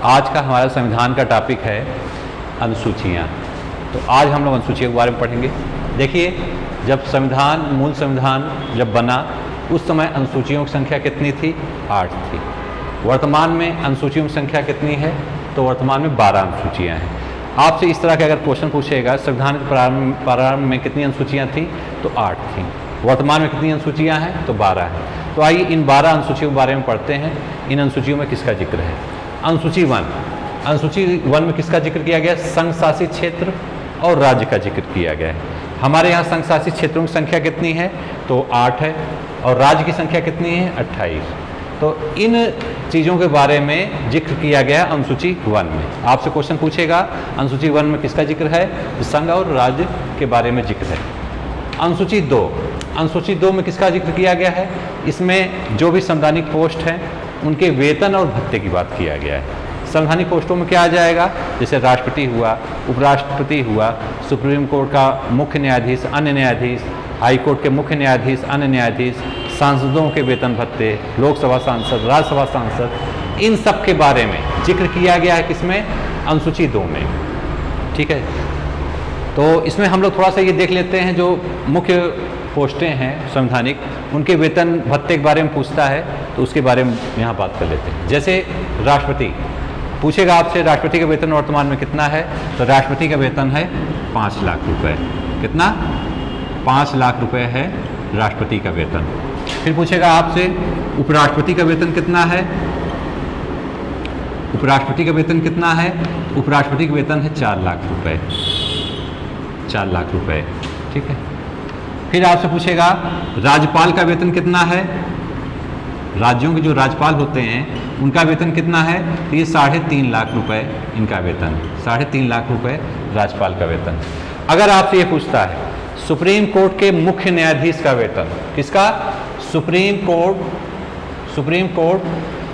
आज का हमारा संविधान का टॉपिक है अनुसूचियाँ। तो आज हम लोग अनुसूचियों के बारे में पढ़ेंगे। देखिए, जब संविधान, मूल संविधान जब बना उस समय अनुसूचियों की संख्या कितनी थी? 8 थी। वर्तमान में अनुसूचियों की संख्या कितनी है? तो वर्तमान में 12 अनुसूचियाँ हैं। आपसे इस तरह के अगर क्वेश्चन पूछेगा संविधान के प्रारंभ में कितनी अनुसूचियाँ थी? तो 8 थी। वर्तमान में कितनी अनुसूचियाँ हैं? तो 12 हैं। तो आइए इन 12 अनुसूचियों के बारे में पढ़ते हैं। इन अनुसूचियों में किसका जिक्र है? अनुसूची 1। अनुसूची 1 में किसका जिक्र किया गया? संघ शासित क्षेत्र और राज्य का जिक्र किया गया है। हमारे यहाँ संघ शासित क्षेत्रों की संख्या कितनी है? तो 8 है। और राज्य की संख्या कितनी है? 28। तो इन चीज़ों के बारे में जिक्र किया गया अनुसूची 1 में। आपसे क्वेश्चन पूछेगा अनुसूची 1 में किसका जिक्र है? संघ और राज्य के बारे में जिक्र है। अनुसूची 2। अनुसूची 2 में किसका जिक्र किया गया है? इसमें जो भी संवैधानिक पोस्ट हैं उनके वेतन और भत्ते की बात किया गया है। संवैधानिक पोस्टों में क्या आ जाएगा? जैसे राष्ट्रपति हुआ, उपराष्ट्रपति हुआ, सुप्रीम कोर्ट का मुख्य न्यायाधीश, अन्य न्यायाधीश, हाई कोर्ट के मुख्य न्यायाधीश, अन्य न्यायाधीश, सांसदों के वेतन भत्ते, लोकसभा सांसद, राज्यसभा सांसद, इन सब के बारे में जिक्र किया गया है। किसमें? अनुसूची 2 में। ठीक है। तो इसमें हम लोग थोड़ा सा ये देख लेते हैं, जो मुख्य पोस्टें हैं संवैधानिक, उनके वेतन भत्ते के बारे में पूछता है तो उसके बारे में यहाँ बात कर लेते हैं। जैसे राष्ट्रपति पूछेगा आपसे राष्ट्रपति का वेतन वर्तमान में कितना है? तो राष्ट्रपति का वेतन है 5 लाख रुपए। कितना? 5 लाख रुपए है राष्ट्रपति का वेतन। फिर पूछेगा आपसे उपराष्ट्रपति का वेतन कितना है? उपराष्ट्रपति का वेतन कितना है? उपराष्ट्रपति का वेतन है 4 लाख रुपए। 4 लाख रुपए। ठीक है। फिर आपसे पूछेगा राज्यपाल का वेतन कितना है? राज्यों के जो राज्यपाल होते हैं उनका वेतन कितना है? तो ये 3.5 लाख रुपए इनका वेतन। 3.5 लाख रुपए राज्यपाल का वेतन। अगर आपसे ये पूछता है सुप्रीम कोर्ट के मुख्य न्यायाधीश का वेतन, किसका? सुप्रीम कोर्ट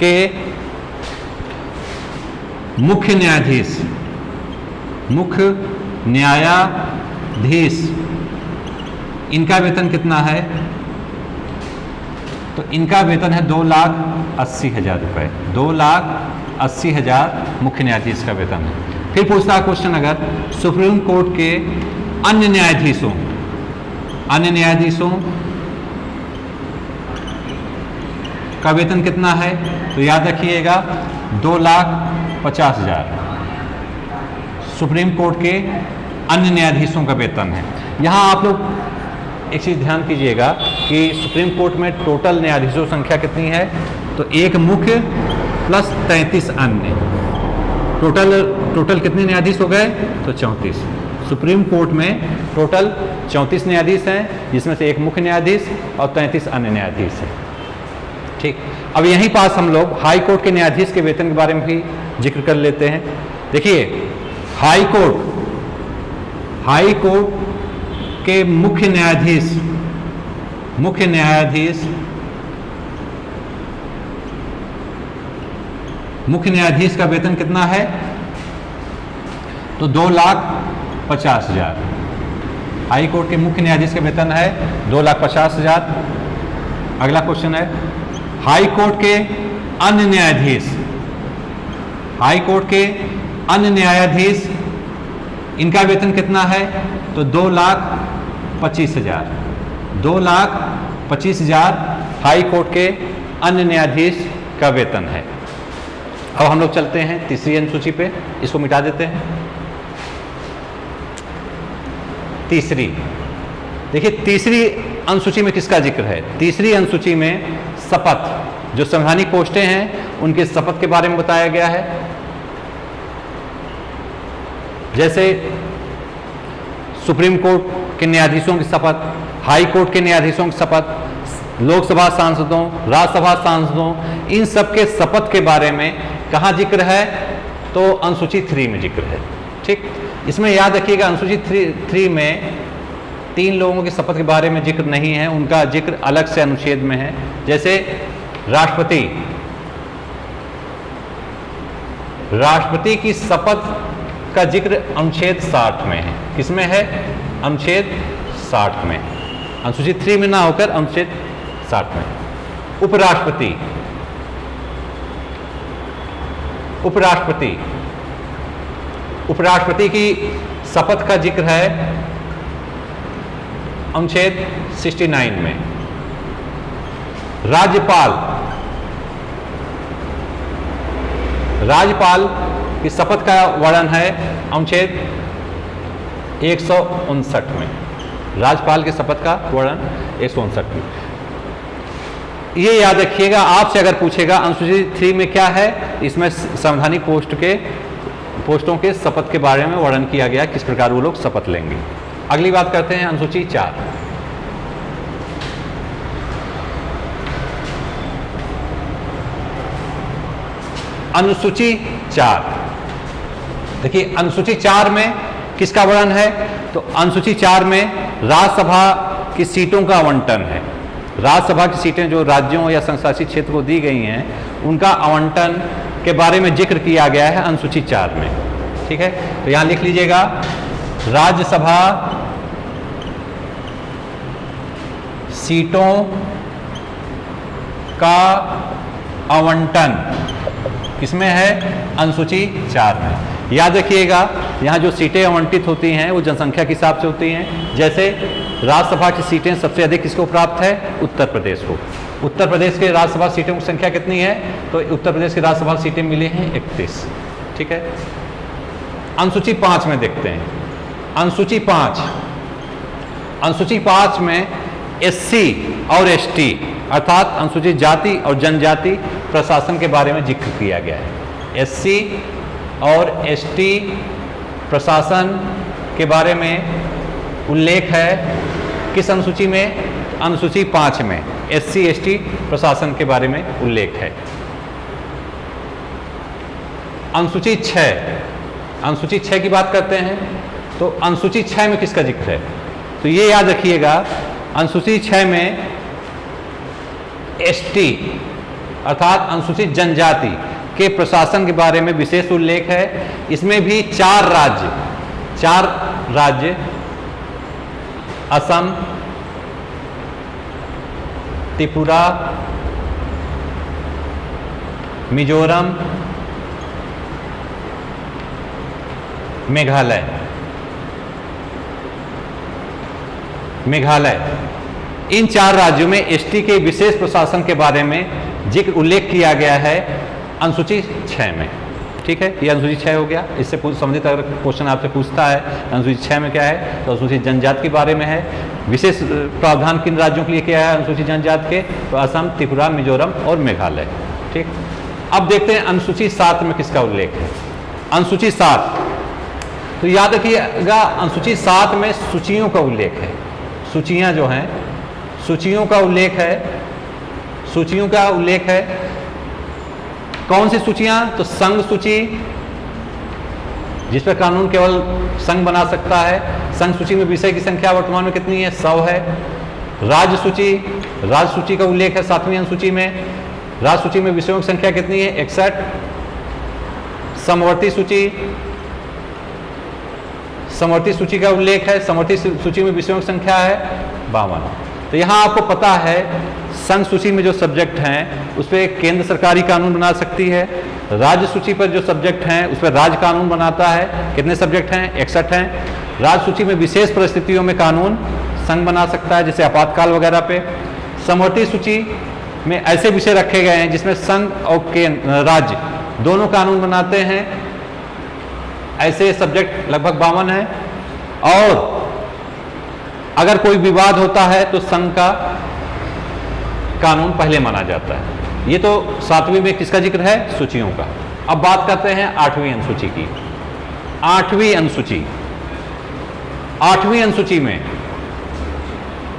के मुख्य न्यायाधीश, मुख्य न्यायाधीश, इनका वेतन कितना है? तो इनका वेतन है 2,80,000 रुपये। 2,80,000 मुख्य न्यायाधीश का वेतन है। फिर पूछता है क्वेश्चन, अगर सुप्रीम कोर्ट के अन्य न्यायाधीशों का वेतन कितना है? तो याद रखिएगा 2,50,000 सुप्रीम कोर्ट के अन्य न्यायाधीशों का वेतन है। यहाँ आप लोग एक चीज़ ध्यान कीजिएगा कि सुप्रीम कोर्ट में टोटल न्यायाधीशों की संख्या कितनी है? तो एक मुख्य प्लस 33 अन्य। टोटल कितने न्यायाधीश हो गए? तो 34। सुप्रीम कोर्ट में टोटल 34 न्यायाधीश हैं, जिसमें से एक मुख्य न्यायाधीश और 33 अन्य न्यायाधीश हैं। ठीक। अब यहीं पास हम लोग हाई कोर्ट के न्यायाधीश के वेतन के बारे में भी जिक्र कर लेते हैं। देखिए, हाई कोर्ट के मुख्य न्यायाधीश का वेतन कितना है? तो 2,50,000। हाई कोर्ट के मुख्य न्यायाधीश का वेतन है 2,50,000। अगला क्वेश्चन है हाई कोर्ट के अन्य न्यायाधीश, इनका वेतन कितना है? तो 2,25,000। 2,25,000 हाई कोर्ट के अन्य न्यायाधीश का वेतन है। अब हम लोग चलते हैं तीसरी अनुसूची पे। इसको मिटा देते हैं। तीसरी, देखिए तीसरी अनुसूची में किसका जिक्र है? तीसरी अनुसूची में शपथ, जो संवैधानिक पोस्टें हैं उनके शपथ के बारे में बताया गया है। जैसे सुप्रीम कोर्ट के न्यायाधीशों की शपथ, हाई कोर्ट के न्यायाधीशों की शपथ, लोकसभा सांसदों, राज्यसभा सांसदों, इन सब के शपथ के बारे में कहाँ जिक्र है? तो अनुसूची 3 में जिक्र है। ठीक। इसमें याद रखिएगा अनुसूची 3 में 3 लोगों की शपथ के बारे में जिक्र नहीं है, उनका जिक्र अलग से अनुच्छेद में है। जैसे राष्ट्रपति की शपथ का जिक्र अनुच्छेद 60 में है। किसमें है? अनुच्छेद 60 में। अनुसूची 3 में ना होकर अनुच्छेद 60 में। उपराष्ट्रपति उपराष्ट्रपति, उपराष्ट्रपति की शपथ का जिक्र है अनुच्छेद 69 में। राज्यपाल, राज्यपाल की शपथ का वर्णन है अनुच्छेद 159 में। राज्यपाल की शपथ का वर्णन 159 में। ये याद रखिएगा, आपसे अगर पूछेगा अनुसूची 3 में क्या है, इसमें संवैधानिक पोस्टों के शपथ के बारे में वर्णन किया गया, किस प्रकार वो लोग शपथ लेंगे। अगली बात करते हैं अनुसूची 4। अनुसूची 4, देखिए अनुसूची 4 में किसका वर्णन है, तो अनुसूची 4 में राज्यसभा की सीटों का आवंटन है। राज्यसभा की सीटें जो राज्यों या संशासित क्षेत्र को दी गई हैं, उनका आवंटन के बारे में जिक्र किया गया है अनुसूची 4 में। ठीक है, तो यहां लिख लीजिएगा, राज्यसभा सीटों का आवंटन किसमें है, अनुसूची 4 में। याद रखिएगा, यहाँ जो सीटें आवंटित होती हैं वो जनसंख्या के हिसाब से होती हैं। जैसे राज्यसभा की सीटें सबसे अधिक किसको प्राप्त है, उत्तर प्रदेश को। उत्तर प्रदेश के राज्यसभा सीटों की संख्या कितनी है, तो उत्तर प्रदेश की राज्यसभा सीटें मिली हैं 31। ठीक है, अनुसूची 5 में देखते हैं। अनुसूची 5, अनुसूची 5 में एससी और एसटी अर्थात अनुसूचित जाति और जनजाति प्रशासन के बारे में जिक्र किया गया है। एससी और एसटी प्रशासन के बारे में उल्लेख है किस अनुसूची में, अनुसूची 5 में एससी एसटी प्रशासन के बारे में उल्लेख है। अनुसूची 6, अनुसूची 6 की बात करते हैं, तो अनुसूची 6 में किसका जिक्र है, तो ये याद रखिएगा, अनुसूची 6 में एसटी अर्थात अनुसूचित जनजाति के प्रशासन के बारे में विशेष उल्लेख है। इसमें भी 4 राज्य असम, त्रिपुरा, मिजोरम, मेघालय, इन 4 राज्यों में एसटी के विशेष प्रशासन के बारे में जिक्र उल्लेख किया गया है अनुसूची 6 में। ठीक है, ये अनुसूची 6 हो गया। इससे संबंधित अगर क्वेश्चन आपसे पूछता है अनुसूची 6 में क्या है, तो अनुसूचित जनजाति के बारे में है। विशेष प्रावधान किन राज्यों के लिए क्या है अनुसूचित जनजाति के, तो असम, त्रिपुरा, मिजोरम और मेघालय। ठीक, अब देखते हैं अनुसूची 7 में किसका उल्लेख है। अनुसूची 7, तो याद रखिएगा, अनुसूची 7 में सूचियों का उल्लेख है। सूचियां जो हैं, सूचियों का उल्लेख है, सूचियों का उल्लेख है। कौन सी सूचियां, तो संघ सूची, जिस पर कानून केवल संघ बना सकता है। संघ सूची में विषय की संख्या वर्तमान में कितनी है, 100 है। राज्य सूची, राज्य सूची का उल्लेख है 7वीं अनुसूची में। राज्य सूची में विषयों की संख्या कितनी है, 61। समवर्ती सूची, समवर्ती सूची का उल्लेख है। समवर्ती सूची में विषयों की संख्या है 52। तो यहाँ आपको पता है संघ सूची में जो सब्जेक्ट हैं उस पर केंद्र सरकारी कानून बना सकती है। राज्य सूची पर जो सब्जेक्ट हैं उस पर राज्य कानून बनाता है। कितने सब्जेक्ट हैं, 61 हैं। राज्य सूची में विशेष परिस्थितियों में कानून संघ बना सकता है, जैसे आपातकाल वगैरह पे। समवर्ती सूची में ऐसे विषय रखे गए हैं जिसमें संघ और राज्य दोनों कानून बनाते हैं। ऐसे सब्जेक्ट लगभग 52 हैं। और अगर कोई विवाद होता है तो संघ का कानून पहले माना जाता है। ये तो 7वीं में किसका जिक्र है, सूचियों का। अब बात करते हैं 8वीं अनुसूची की। 8वीं अनुसूची, 8वीं अनुसूची में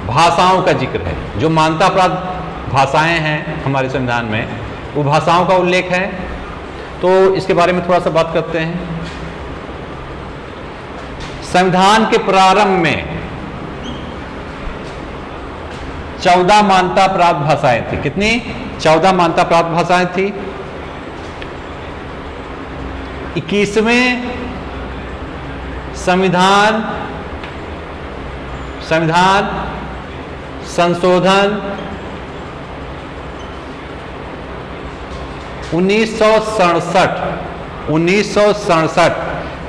भाषाओं का जिक्र है। जो मान्यता प्राप्त भाषाएं हैं हमारे संविधान में, वो भाषाओं का उल्लेख है। तो इसके बारे में थोड़ा सा बात करते हैं। संविधान के प्रारंभ में 14 मान्यता प्राप्त भाषाएं थी। कितनी, 14 मान्यता प्राप्त भाषाएं थी। 21वें संविधान संशोधन 1967 1967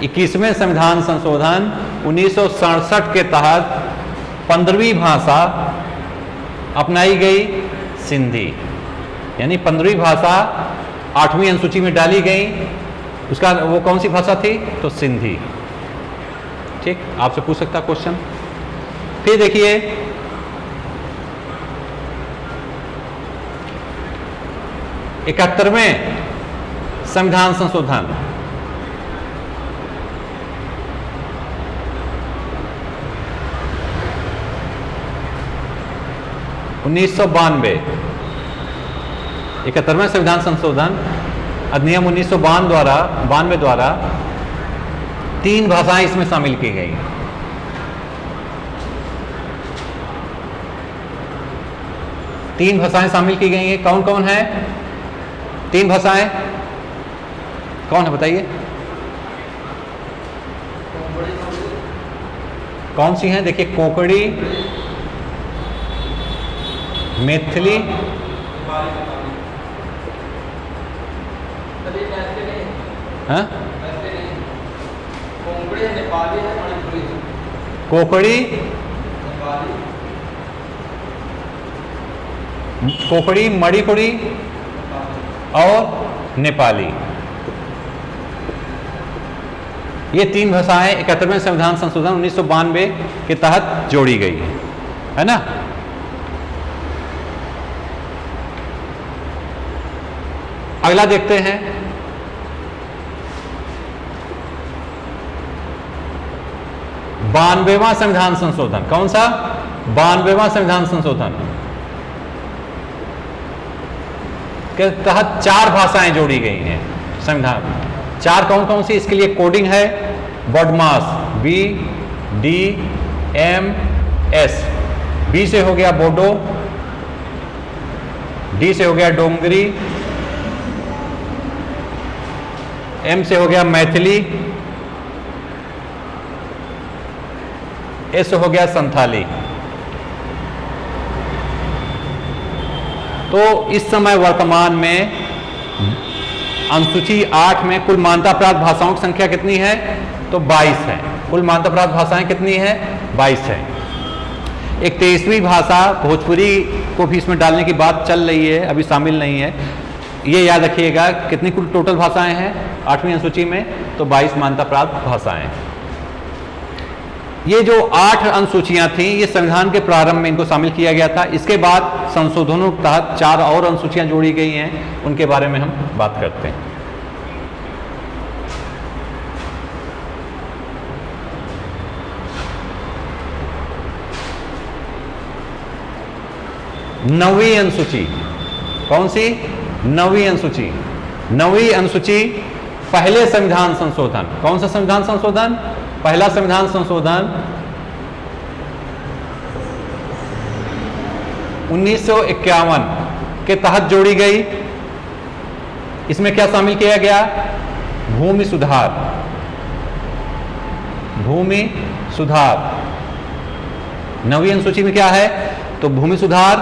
21वें संविधान संशोधन 1967 के तहत 15वीं भाषा अपनाई गई सिंधी, यानी 15वीं भाषा 8वीं अनुसूची में डाली गई। उसका वो कौन सी भाषा थी? तो सिंधी। ठीक, आपसे पूछ सकता क्वेश्चन। फिर देखिए 71वें संविधान संशोधन 1992, 71वें संविधान संशोधन अधिनियम 1992 द्वारा 3 भाषाएं इसमें शामिल की गई। तीन भाषाएं शामिल की गई हैं। कौन कौन है 3 भाषाएं? कौन है बताइए? कौन सी हैं? देखिए, कोंकणी, मैथिली, हाँ? कोंकणी, मणिपुरी और नेपाली, ये 3 भाषाएं 71वें संविधान संशोधन 1992 के तहत जोड़ी गई है ना। अगला देखते हैं, बानवेवां संविधान संशोधन। कौन सा? 92वां संविधान संशोधन के तहत 4 भाषाएं जोड़ी गई हैं संविधान। 4 कौन कौन सी? इसके लिए कोडिंग है बॉडमास, BDMS। बी से हो गया बोडो, डी से हो गया डोंगरी, एम से हो गया मैथिली, एस हो गया संथाली। तो इस समय वर्तमान में अनुसूची 8 में कुल मान्यता प्राप्त भाषाओं की संख्या कितनी है? तो 22 है। कुल मान्यता प्राप्त भाषाएं कितनी है? 22 है। एक 23वीं भाषा भोजपुरी को भी इसमें डालने की बात चल रही है, अभी शामिल नहीं है। ये याद रखिएगा, कितनी कुल टोटल भाषाएं हैं 8वीं अनुसूची में? तो 22 मान्यता प्राप्त भाषाएं। ये जो 8 अनुसूचियां थीं, ये संविधान के प्रारंभ में इनको शामिल किया गया था। इसके बाद संशोधनों के तहत 4 और अनुसूचियां जोड़ी गई हैं, उनके बारे में हम बात करते हैं। नवीं अनुसूची। कौन सी? 9वीं अनुसूची। 9वीं अनुसूची पहले संविधान संशोधन। कौन सा संविधान संशोधन? पहला संविधान संशोधन 1951 के तहत जोड़ी गई। इसमें क्या शामिल किया गया? भूमि सुधार। भूमि सुधार 9वीं अनुसूची में क्या है? तो भूमि सुधार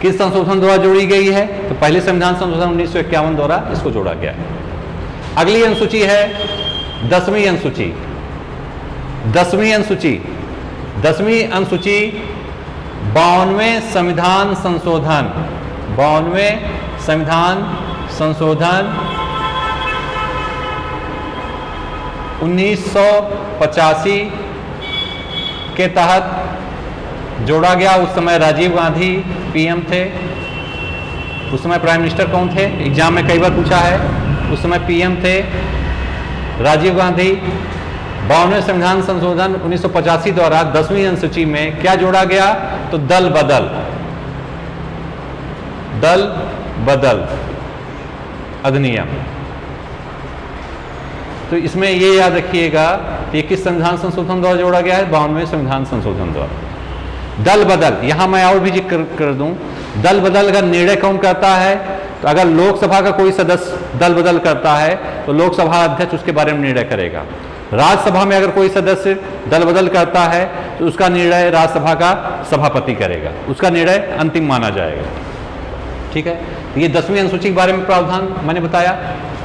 किस संशोधन द्वारा जोड़ी गई है? तो पहले संविधान संशोधन 1951 द्वारा इसको जोड़ा गया है। अगली अनुसूची है 10वीं अनुसूची। 10वीं अनुसूची 52वें संविधान संशोधन। 52वें संविधान संशोधन 1985 के तहत जोड़ा गया। उस समय राजीव गांधी पीएम थे। उस समय प्राइम मिनिस्टर कौन थे? एग्जाम में कई बार पूछा है। उस समय पीएम थे राजीव गांधी। 52वें संविधान संशोधन 1985 द्वारा 10वीं अनुसूची में क्या जोड़ा गया? तो दल बदल अधिनियम। तो इसमें ये याद रखिएगा कि किस संविधान संशोधन द्वारा जोड़ा गया है? 52वें संविधान संशोधन द्वारा। दल बदल, यहां मैं और भी जिक्र कर दूं, दल बदल का निर्णय कौन करता है? तो अगर लोकसभा का कोई सदस्य दल बदल करता है तो लोकसभा अध्यक्ष उसके बारे में निर्णय करेगा। राज्यसभा में अगर कोई सदस्य दल बदल करता है तो उसका निर्णय राज्यसभा का सभापति करेगा, उसका निर्णय अंतिम माना जाएगा। ठीक है, ये 10वीं अनुसूची के बारे में प्रावधान मैंने बताया।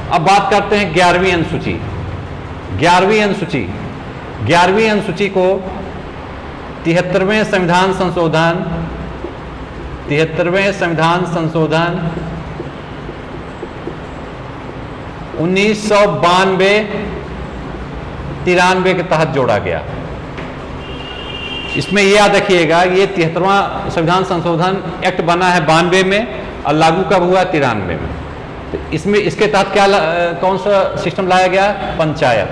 अब बात करते हैं 11वीं अनुसूची। 11वीं अनुसूची, 11वीं अनुसूची को 73वें संविधान संशोधन 1992-93 के तहत जोड़ा गया। इसमें यह याद रखिएगा, ये 73वां संविधान संशोधन एक्ट बना है 92 में और लागू कब हुआ? 93 में। तो इसमें इसके तहत क्या कौन सा सिस्टम लाया गया? पंचायत।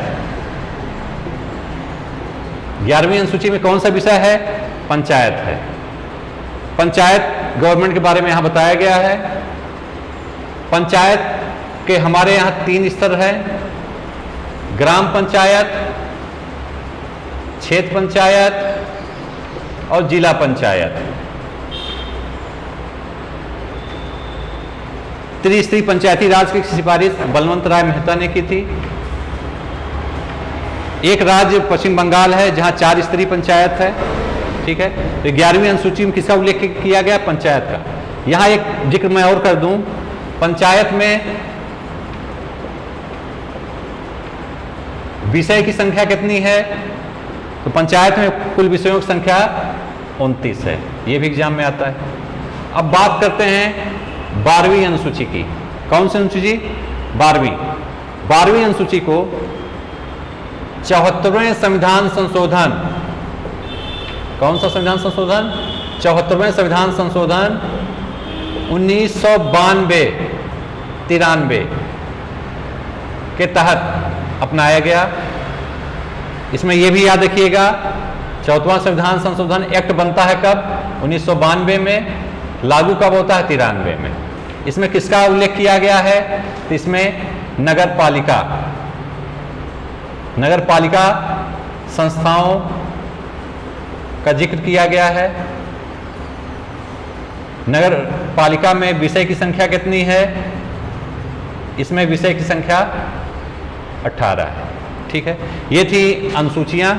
11वीं अनुसूची में कौन सा विषय है? पंचायत है। पंचायत गवर्नमेंट के बारे में यहां बताया गया है। पंचायत के हमारे यहां 3 स्तर है: ग्राम पंचायत, क्षेत्र पंचायत और जिला पंचायत। त्रिस्तरीय पंचायती राज की सिफारिश बलवंत राय मेहता ने की थी। एक राज्य पश्चिम बंगाल है जहां 4 स्तरीय पंचायत है, ठीक है। तो 11वीं अनुसूची में किसका उल्लेख किया गया? पंचायत का। यहां एक जिक्र मैं और कर दूं, पंचायत में विषय की संख्या कितनी है? तो पंचायत में कुल विषयों की संख्या 29 है। यह भी एग्जाम में आता है। अब बात करते हैं 12वीं अनुसूची की। कौन सी अनुसूची? 12वीं। 12वीं अनुसूची को 74वें संविधान संशोधन, कौन सा संविधान संशोधन? 74वें संविधान संशोधन 1992-93 के तहत अपनाया गया। इसमें यह भी याद रखिएगा, 74वां संविधान संशोधन एक्ट बनता है कब? 1992 में। लागू कब होता है? 93 में। इसमें किसका उल्लेख किया गया है? तो इसमें नगर पालिका संस्थाओं का जिक्र किया गया है। नगर पालिका में विषय की संख्या कितनी है? इसमें विषय की संख्या 18 है, ठीक है। ये थी अनुसूचियां।